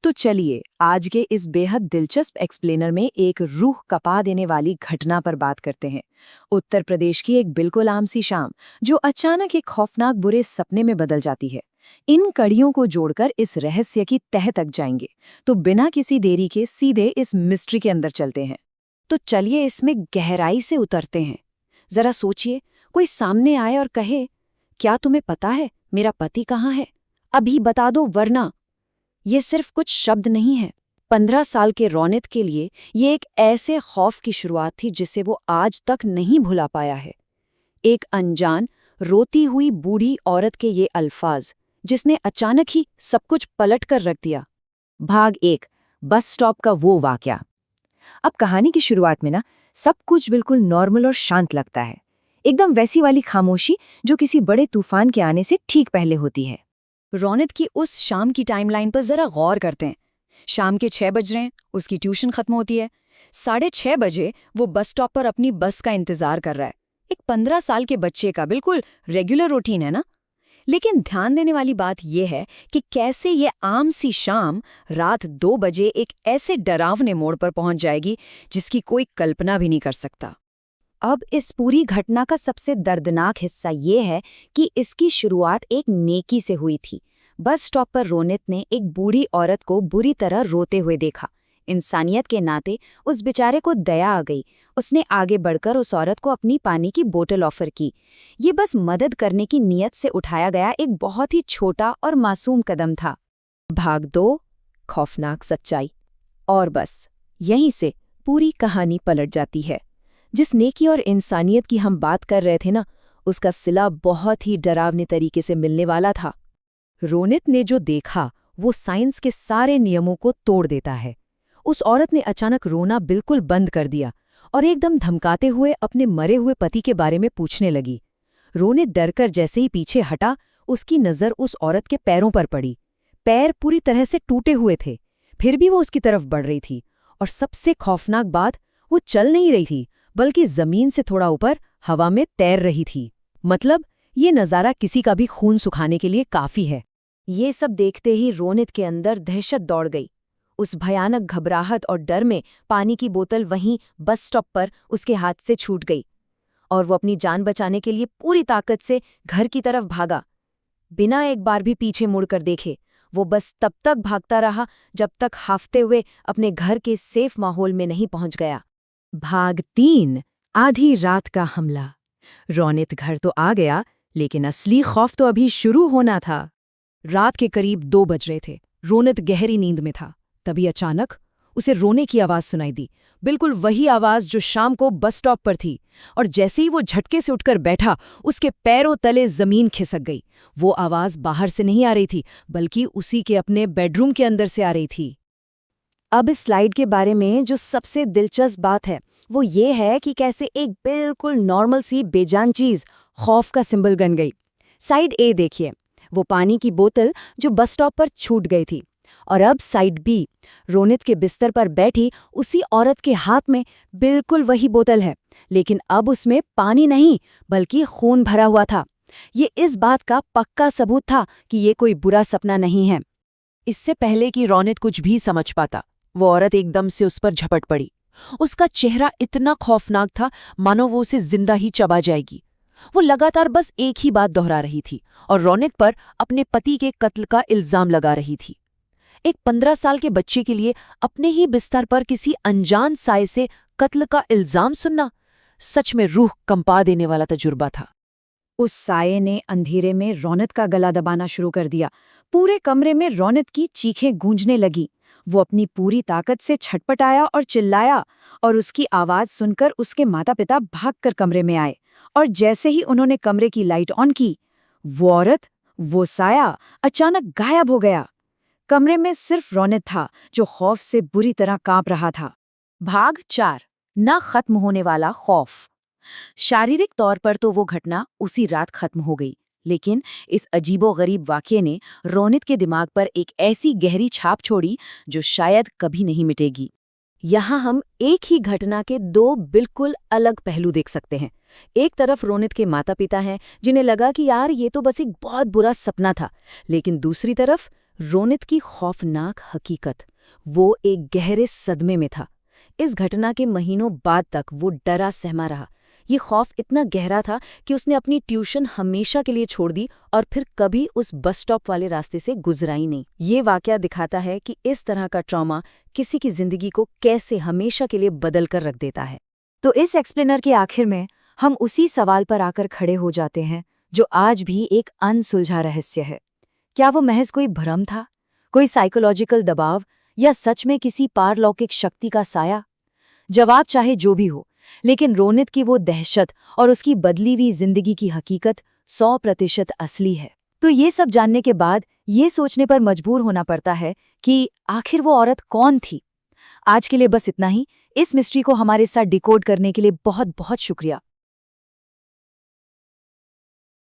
तो चलिए आज के इस बेहद दिलचस्प एक्सप्लेनर में एक रूह कपा देने वाली घटना पर बात करते हैं। उत्तर प्रदेश की एक बिल्कुल आम सी शाम जो अचानक एक खौफनाक बुरे सपने में बदल जाती है। इन कड़ियों को जोड़कर इस रहस्य की तह तक जाएंगे, तो बिना किसी देरी के सीधे इस मिस्ट्री के अंदर चलते हैं। तो चलिए इसमें गहराई से उतरते हैं। जरा सोचिए, कोई सामने आए और कहे, क्या तुम्हें पता है मेरा पति कहाँ है? अभी बता दो, वरना। ये सिर्फ कुछ शब्द नहीं है। 15 साल के रौनित के लिए ये एक ऐसे खौफ की शुरुआत थी जिसे वो आज तक नहीं भुला पाया है। एक अनजान, रोती हुई बूढ़ी औरत के ये अल्फाज, जिसने अचानक ही सब कुछ पलट कर रख दिया। भाग 1, बस स्टॉप का वो वाकया। अब कहानी की शुरुआत में ना सब कुछ बिल्कुल नॉर्मल और शांत लगता है, एकदम वैसी वाली खामोशी जो किसी बड़े तूफान के आने से ठीक पहले होती है। रौनित की उस शाम की टाइमलाइन पर जरा गौर करते हैं। शाम के 6 बज रहे हैं, उसकी ट्यूशन खत्म होती है। 6:30 बजे वो बस स्टॉप पर अपनी बस का इंतजार कर रहा है। एक 15 साल के बच्चे का बिल्कुल रेगुलर रूटीन है ना। लेकिन ध्यान देने वाली बात यह है कि कैसे ये आम सी शाम रात 2 बजे एक ऐसे डरावने मोड़ पर पहुंच जाएगी जिसकी कोई कल्पना भी नहीं कर सकता। अब इस पूरी घटना का सबसे दर्दनाक हिस्सा ये है कि इसकी शुरुआत एक नेकी से हुई थी। बस स्टॉप पर रोनित ने एक बूढ़ी औरत को बुरी तरह रोते हुए देखा। इंसानियत के नाते उस बेचारे को दया आ गई। उसने आगे बढ़कर उस औरत को अपनी पानी की बोतल ऑफर की। ये बस मदद करने की नीयत से उठाया गया एक बहुत ही छोटा और मासूम कदम था। भाग 2, खौफनाक सच्चाई। और बस यहीं से पूरी कहानी पलट जाती है। जिस नेकी और इंसानियत की हम बात कर रहे थे ना, उसका सिला बहुत ही डरावने तरीके से मिलने वाला था। रोनित ने जो देखा वो साइंस के सारे नियमों को तोड़ देता है। उस औरत ने अचानक रोना बिल्कुल बंद कर दिया और एकदम धमकाते हुए अपने मरे हुए पति के बारे में पूछने लगी। रोनित डरकर जैसे ही पीछे हटा, उसकी नज़र उस औरत के पैरों पर पड़ी। पैर पूरी तरह से टूटे हुए थे, फिर भी वो उसकी तरफ बढ़ रही थी। और सबसे खौफनाक बात, वो चल नहीं रही थी, बल्कि जमीन से थोड़ा ऊपर हवा में तैर रही थी। मतलब ये नज़ारा किसी का भी खून सुखाने के लिए काफी है। ये सब देखते ही रोनित के अंदर दहशत दौड़ गई। उस भयानक घबराहट और डर में पानी की बोतल वहीं बस स्टॉप पर उसके हाथ से छूट गई और वो अपनी जान बचाने के लिए पूरी ताकत से घर की तरफ भागा। बिना एक बार भी पीछे मुड़कर देखे वो बस तब तक भागता रहा जब तक हाफते हुए अपने घर के सेफ माहौल में नहीं पहुंच गया। भाग 3, आधी रात का हमला। रौनित घर तो आ गया, लेकिन असली खौफ तो अभी शुरू होना था। रात के करीब 2 बज रहे थे। रोनित गहरी नींद में था। तभी अचानक उसे रोने की आवाज सुनाई दी, बिल्कुल वही आवाज जो शाम को बस स्टॉप पर थी। और जैसे ही वो झटके से उठकर बैठा, उसके पैरों तले जमीन खिसक गई। वो आवाज बाहर से नहीं आ रही थी, बल्कि उसी के अपने बेडरूम के अंदर से आ रही थी। अब इस स्लाइड के बारे में जो सबसे दिलचस्प बात है वो ये है कि कैसे एक बिल्कुल नॉर्मल सी बेजान चीज खौफ का सिंबल बन गई। साइड ए देखिए, वो पानी की बोतल जो बस स्टॉप पर छूट गई थी। और अब साइड बी, रोनित के बिस्तर पर बैठी उसी औरत के हाथ में बिल्कुल वही बोतल है, लेकिन अब उसमें पानी नहीं बल्कि खून भरा हुआ था। ये इस बात का पक्का सबूत था कि ये कोई बुरा सपना नहीं है। इससे पहले कि रोनित कुछ भी समझ पाता, वो औरत एकदम से उस पर झपट पड़ी। उसका चेहरा इतना खौफनाक था मानो वो उसे जिंदा ही चबा जाएगी। वो लगातार बस एक ही बात दोहरा रही थी और रोनित पर अपने पति के कत्ल का इल्जाम लगा रही थी। एक 15 साल के बच्चे के लिए अपने ही बिस्तर पर किसी अनजान साये से कत्ल का इल्जाम सुनना सच में रूह कंपा देने वाला तजुर्बा था। उस साये ने अंधेरे में रौनित का गला दबाना शुरू कर दिया। पूरे कमरे में रौनित की चीखें गूंजने लगी। वो अपनी पूरी ताकत से छटपटाया और चिल्लाया, और उसकी आवाज सुनकर उसके माता पिता भागकर कमरे में आए। और जैसे ही उन्होंने कमरे की लाइट ऑन की, वो औरत, वो साया अचानक गायब हो गया। कमरे में सिर्फ रौनित था जो खौफ से बुरी तरह कांप रहा था। भाग 4, न खत्म होने वाला खौफ। शारीरिक तौर पर तो वो घटना उसी रात खत्म हो गई, लेकिन इस अजीबोगरीब वाक़ये ने रोनित के दिमाग पर एक ऐसी गहरी छाप छोड़ी जो शायद कभी नहीं मिटेगी। यहाँ हम एक ही घटना के दो बिल्कुल अलग पहलू देख सकते हैं। एक तरफ रोनित के माता पिता हैं जिन्हें लगा कि यार ये तो बस एक बहुत बुरा सपना था, लेकिन दूसरी तरफ रोनित की खौफनाक हकीकत, वो एक गहरे सदमे में था। इस घटना के महीनों बाद तक वो डरा सहमा रहा। ये खौफ इतना गहरा था कि उसने अपनी ट्यूशन हमेशा के लिए छोड़ दी और फिर कभी उस बस स्टॉप वाले रास्ते से गुजरा ही नहीं। ये वाकया दिखाता है कि इस तरह का ट्रॉमा किसी की जिंदगी को कैसे हमेशा के लिए बदल कर रख देता है। तो इस एक्सप्लेनर के आखिर में हम उसी सवाल पर आकर खड़े हो जाते हैं जो आज भी एक अनसुलझा रहस्य है। क्या वो महज कोई भ्रम था, कोई साइकोलॉजिकल दबाव, या सच में किसी पारलौकिक शक्ति का साया? जवाब चाहे जो भी हो, लेकिन रोनित की वो दहशत और उसकी बदली हुई जिंदगी की हकीकत 100% असली है। तो ये सब जानने के बाद ये सोचने पर मजबूर होना पड़ता है कि आखिर वो औरत कौन थी। आज के लिए बस इतना ही। इस मिस्ट्री को हमारे साथ डिकोड करने के लिए बहुत बहुत शुक्रिया।